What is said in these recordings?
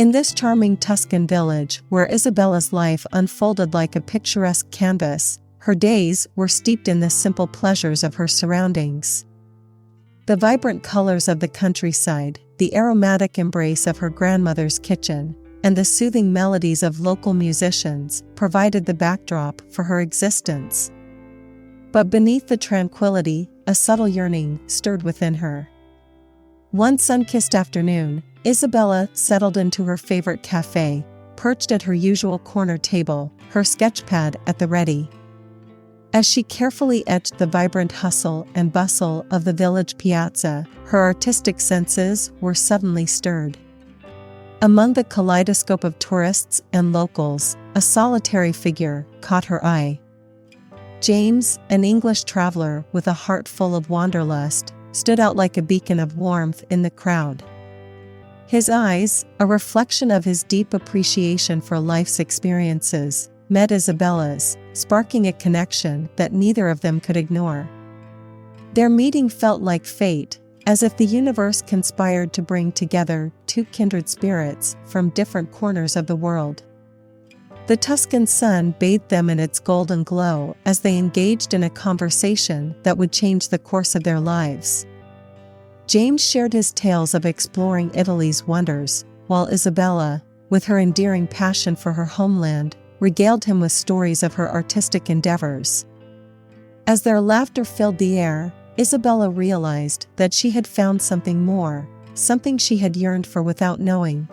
In this charming Tuscan village where Isabella's life unfolded like a picturesque canvas, her days were steeped in the simple pleasures of her surroundings. The vibrant colors of the countryside, the aromatic embrace of her grandmother's kitchen, and the soothing melodies of local musicians provided the backdrop for her existence. But beneath the tranquility, a subtle yearning stirred within her. One sun-kissed afternoon, Isabella settled into her favorite cafe, perched at her usual corner table, her sketchpad at the ready. As she carefully etched the vibrant hustle and bustle of the village piazza, her artistic senses were suddenly stirred. Among the kaleidoscope of tourists and locals, a solitary figure caught her eye. James, an English traveler with a heart full of wanderlust, stood out like a beacon of warmth in the crowd. His eyes, a reflection of his deep appreciation for life's experiences, met Isabella's, sparking a connection that neither of them could ignore. Their meeting felt like fate, as if the universe conspired to bring together two kindred spirits from different corners of the world. The Tuscan sun bathed them in its golden glow as they engaged in a conversation that would change the course of their lives. James shared his tales of exploring Italy's wonders, while Isabella, with her endearing passion for her homeland, regaled him with stories of her artistic endeavors. As their laughter filled the air, Isabella realized that she had found something more, something she had yearned for without knowing.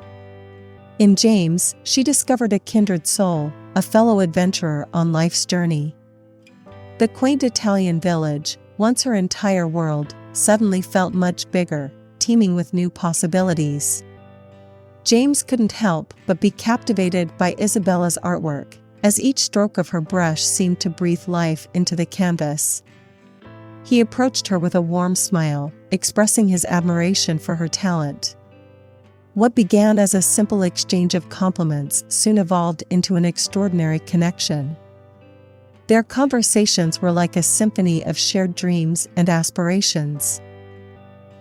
In James, she discovered a kindred soul, a fellow adventurer on life's journey. The quaint Italian village, once her entire world, suddenly felt much bigger, teeming with new possibilities. James couldn't help but be captivated by Isabella's artwork, as each stroke of her brush seemed to breathe life into the canvas. He approached her with a warm smile, expressing his admiration for her talent. What began as a simple exchange of compliments soon evolved into an extraordinary connection. Their conversations were like a symphony of shared dreams and aspirations.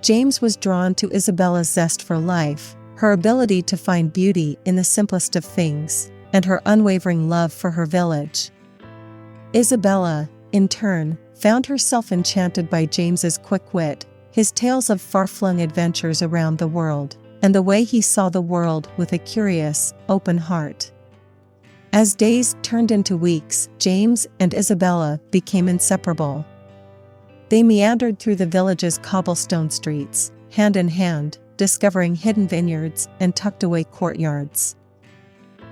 James was drawn to Isabella's zest for life, her ability to find beauty in the simplest of things, and her unwavering love for her village. Isabella, in turn, found herself enchanted by James's quick wit, his tales of far-flung adventures around the world, and the way he saw the world with a curious, open heart. As days turned into weeks, James and Isabella became inseparable. They meandered through the village's cobblestone streets, hand in hand, discovering hidden vineyards and tucked-away courtyards.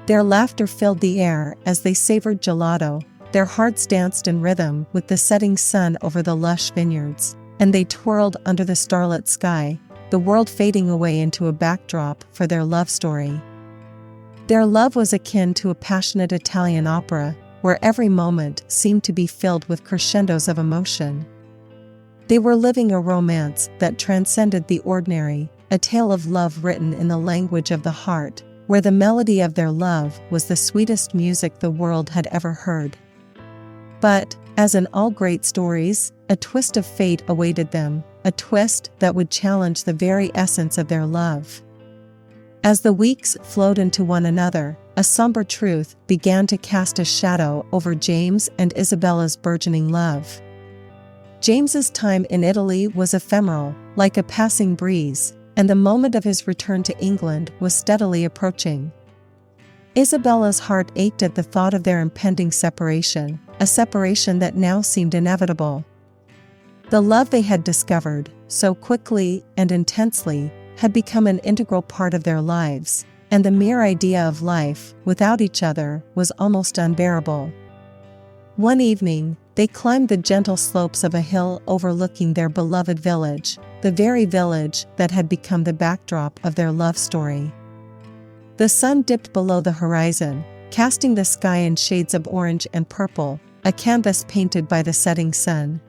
Their laughter filled the air as they savored gelato, their hearts danced in rhythm with the setting sun over the lush vineyards, and they twirled under the starlit sky, the world fading away into a backdrop for their love story. Their love was akin to a passionate Italian opera, where every moment seemed to be filled with crescendos of emotion. They were living a romance that transcended the ordinary, a tale of love written in the language of the heart, where the melody of their love was the sweetest music the world had ever heard. But, as in all great stories, a twist of fate awaited them, a twist that would challenge the very essence of their love. As the weeks flowed into one another, a somber truth began to cast a shadow over James and Isabella's burgeoning love. James's time in Italy was ephemeral, like a passing breeze, and the moment of his return to England was steadily approaching. Isabella's heart ached at the thought of their impending separation, a separation that now seemed inevitable. The love they had discovered, so quickly and intensely, had become an integral part of their lives, and the mere idea of life without each other was almost unbearable. One evening, they climbed the gentle slopes of a hill overlooking their beloved village, the very village that had become the backdrop of their love story. The sun dipped below the horizon, casting the sky in shades of orange and purple, a canvas painted by the setting sun.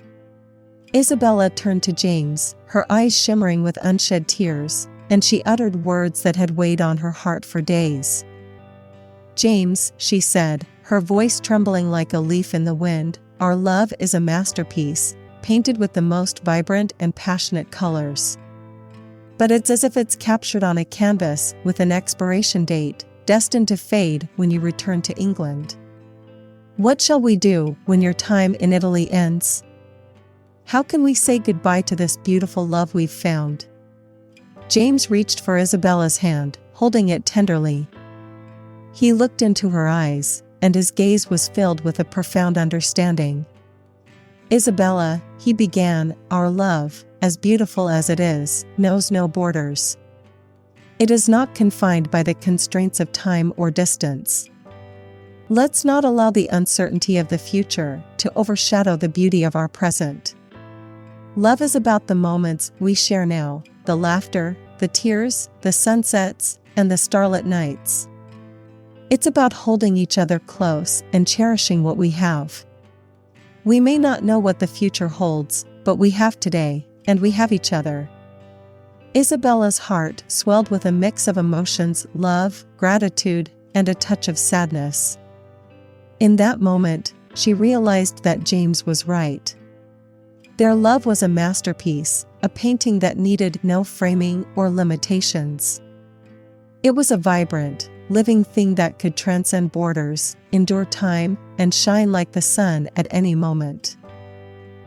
Isabella turned to James, her eyes shimmering with unshed tears, and she uttered words that had weighed on her heart for days. "James," she said, her voice trembling like a leaf in the wind, "our love is a masterpiece, painted with the most vibrant and passionate colors. But it's as if it's captured on a canvas with an expiration date, destined to fade when you return to England. What shall we do when your time in Italy ends? How can we say goodbye to this beautiful love we've found? James reached for Isabella's hand, holding it tenderly. He looked into her eyes, and his gaze was filled with a profound understanding. Isabella, he began, our love, as beautiful as it is, knows no borders. It is not confined by the constraints of time or distance. Let's not allow the uncertainty of the future to overshadow the beauty of our present. Love is about the moments we share now, the laughter, the tears, the sunsets, and the starlit nights. It's about holding each other close and cherishing what we have. We may not know what the future holds, but we have today, and we have each other. Isabella's heart swelled with a mix of emotions, love, gratitude, and a touch of sadness. In that moment, she realized that James was right. Their love was a masterpiece, a painting that needed no framing or limitations. It was a vibrant, living thing that could transcend borders, endure time, and shine like the sun at any moment.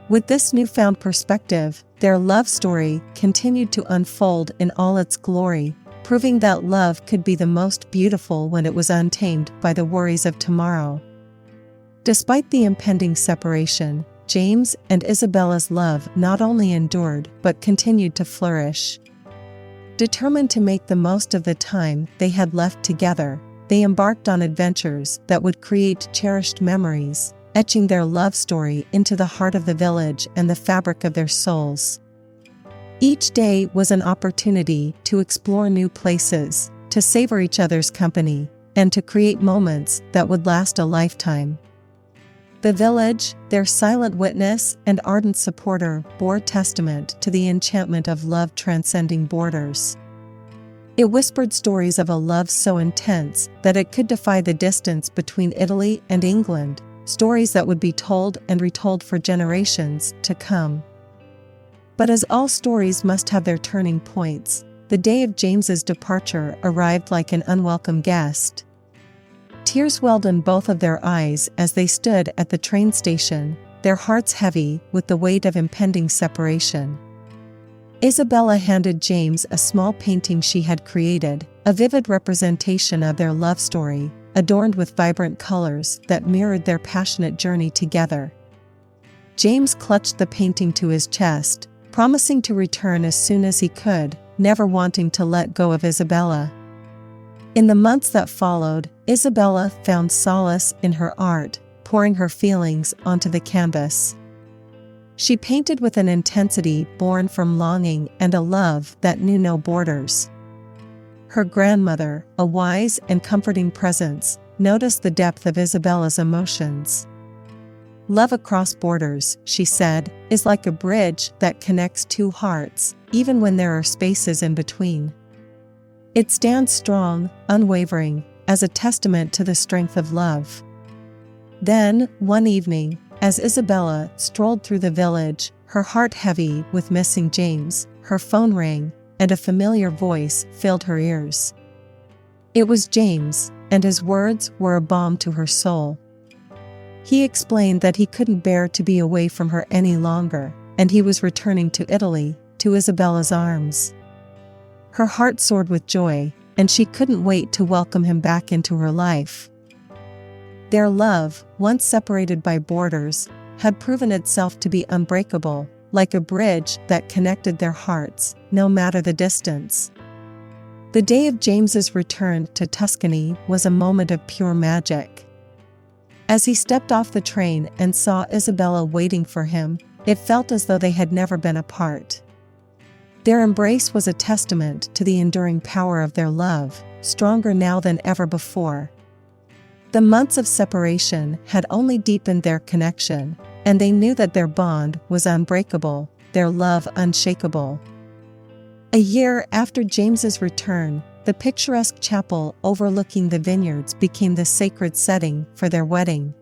With this newfound perspective, their love story continued to unfold in all its glory, proving that love could be the most beautiful when it was untamed by the worries of tomorrow. Despite the impending separation, James and Isabella's love not only endured but continued to flourish. Determined to make the most of the time they had left together, they embarked on adventures that would create cherished memories, etching their love story into the heart of the village and the fabric of their souls. Each day was an opportunity to explore new places, to savor each other's company, and to create moments that would last a lifetime. The village, their silent witness and ardent supporter, bore testament to the enchantment of love transcending borders. It whispered stories of a love so intense that it could defy the distance between Italy and England, stories that would be told and retold for generations to come. But as all stories must have their turning points, the day of James's departure arrived like an unwelcome guest. Tears welled in both of their eyes as they stood at the train station, their hearts heavy with the weight of impending separation. Isabella handed James a small painting she had created, a vivid representation of their love story, adorned with vibrant colors that mirrored their passionate journey together. James clutched the painting to his chest, promising to return as soon as he could, never wanting to let go of Isabella. In the months that followed, Isabella found solace in her art, pouring her feelings onto the canvas. She painted with an intensity born from longing and a love that knew no borders. Her grandmother, a wise and comforting presence, noticed the depth of Isabella's emotions. "Love across borders," she said, "is like a bridge that connects two hearts, even when there are spaces in between. It stands strong, unwavering, as a testament to the strength of love." Then, one evening, as Isabella strolled through the village, her heart heavy with missing James, her phone rang, and a familiar voice filled her ears. It was James, and his words were a balm to her soul. He explained that he couldn't bear to be away from her any longer, and he was returning to Italy, to Isabella's arms. Her heart soared with joy, and she couldn't wait to welcome him back into her life. Their love, once separated by borders, had proven itself to be unbreakable, like a bridge that connected their hearts, no matter the distance. The day of James's return to Tuscany was a moment of pure magic. As he stepped off the train and saw Isabella waiting for him, it felt as though they had never been apart. Their embrace was a testament to the enduring power of their love, stronger now than ever before. The months of separation had only deepened their connection, and they knew that their bond was unbreakable, their love unshakable. A year after James's return, the picturesque chapel overlooking the vineyards became the sacred setting for their wedding.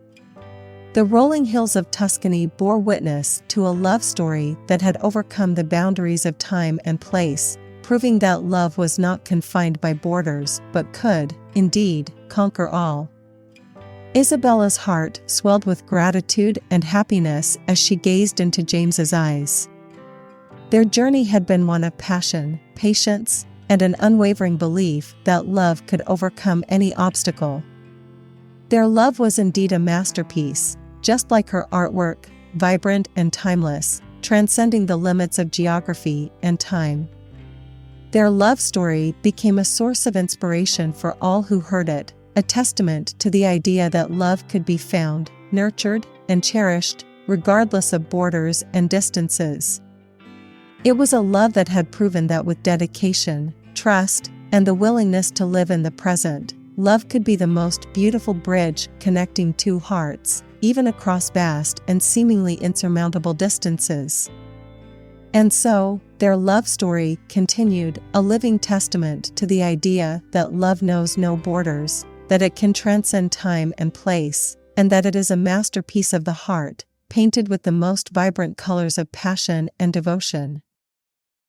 The rolling hills of Tuscany bore witness to a love story that had overcome the boundaries of time and place, proving that love was not confined by borders but could, indeed, conquer all. Isabella's heart swelled with gratitude and happiness as she gazed into James's eyes. Their journey had been one of passion, patience, and an unwavering belief that love could overcome any obstacle. Their love was indeed a masterpiece, just like her artwork, vibrant and timeless, transcending the limits of geography and time. Their love story became a source of inspiration for all who heard it, a testament to the idea that love could be found, nurtured, and cherished, regardless of borders and distances. It was a love that had proven that with dedication, trust, and the willingness to live in the present, love could be the most beautiful bridge connecting two hearts, even across vast and seemingly insurmountable distances. And so, their love story continued, a living testament to the idea that love knows no borders, that it can transcend time and place, and that it is a masterpiece of the heart, painted with the most vibrant colors of passion and devotion.